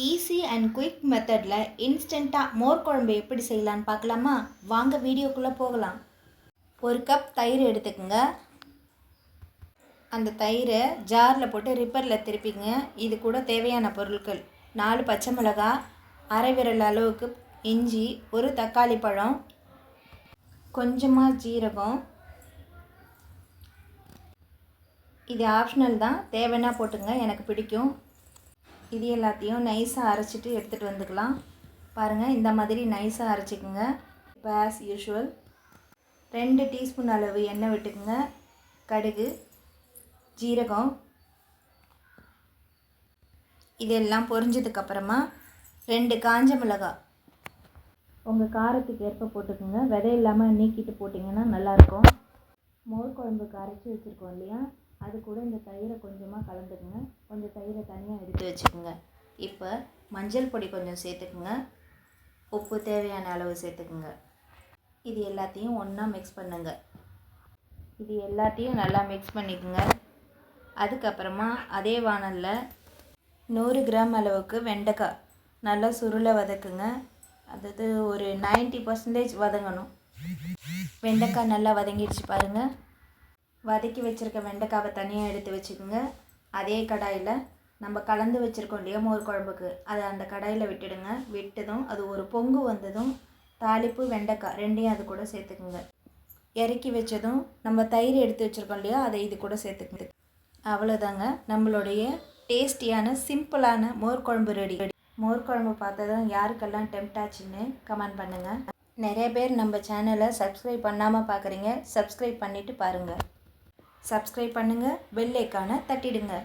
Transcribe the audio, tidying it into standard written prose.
Easy and quick மெத்தடில் இன்ஸ்டண்ட்டாக மோர் குழம்பு எப்படி செய்யலான்னு பார்க்கலாமா? வாங்க வீடியோக்குள்ளே போகலாம். ஒரு கப் தயிர் எடுத்துக்கோங்க. அந்த தயிரை ஜாரில் போட்டு ரிப்பரில் திருப்பிங்க. இது கூட தேவையான பொருட்கள்: 4 பச்சை மிளகாய், அரை விரல் அளவுக்கு இஞ்சி, ஒரு தக்காளி பழம், கொஞ்சமாக ஜீரகம். இது ஆப்ஷனல் தான், தேவைன்னா போட்டுங்க, எனக்கு பிடிக்கும். இது எல்லாத்தையும் நைஸாக அரைச்சிட்டு எடுத்துகிட்டு வந்துக்கலாம். பாருங்கள், இந்த மாதிரி நைஸாக அரைச்சிக்கோங்க. இப்போ ஆஸ் யூஷுவல் 2 டீஸ்பூன் அளவு எண்ணெய் விட்டுக்குங்க. கடுகு, ஜீரகம் இதெல்லாம் பொரிஞ்சதுக்கப்புறமா 2 காஞ்ச மிளகாய் உங்கள் காரத்துக்கு ஏற்ப போட்டுக்கோங்க. விதை இல்லாமல் நீக்கிட்டு போட்டிங்கன்னா நல்லாயிருக்கும். மோர் குழம்புக்கு அரைச்சி வச்சுருக்கோம் இல்லையா, அது கூட இந்த தயிரை கொஞ்சமாக கலந்துக்குங்க. கொஞ்சம் தயிரை தனியாக எடுத்து வச்சுக்கோங்க. இப்போ மஞ்சள் பொடி கொஞ்சம் சேர்த்துக்குங்க. உப்பு தேவையான அளவு சேர்த்துக்குங்க. இது எல்லாத்தையும் ஒன்றா மிக்ஸ் பண்ணுங்க. இது எல்லாத்தையும் நல்லா மிக்ஸ் பண்ணிக்கோங்க. அதுக்கப்புறமா அதே வாணலில் 100 கிராம் அளவுக்கு வெண்டைக்காய் நல்லா சுருளை வதக்குங்க. அதாவது ஒரு 90% வதங்கணும். வெண்டைக்காய் நல்லா வதங்கிடுச்சு பாருங்கள். வதக்கி வச்சுருக்க வெண்டைக்காவை தனியாக எடுத்து வச்சுக்கோங்க. அதே கடாயில் நம்ம கலந்து வச்சுருக்கோம் இல்லையா மோர் குழம்புக்கு, அதை அந்த கடாயில் விட்டுடுங்க. விட்டதும் அது ஒரு பொங்கு வந்ததும் தாளிப்பு வெண்டைக்காய் ரெண்டையும் அது கூட சேர்த்துக்குங்க. இறக்கி வச்சதும் நம்ம தயிர் எடுத்து வச்சுருக்கோம் இல்லையா, அதை இது கூட சேர்த்துக்குங்க. அவ்வளோதாங்க, நம்மளுடைய டேஸ்டியான சிம்பிளான மோர் குழம்பு ரெடி. மோர் குழம்பு பார்த்ததும் யாருக்கெல்லாம் டெம்ப்ட் ஆச்சுன்னு கமெண்ட் பண்ணுங்கள். நிறைய பேர் நம்ம சேனலை சப்ஸ்கிரைப் பண்ணாமல் பார்க்குறீங்க. சப்ஸ்கிரைப் பண்ணிவிட்டு பாருங்கள். சப்ஸ்கிரைப் பண்ணுங்கள், பெல் ஐக்கானை தட்டிடுங்க.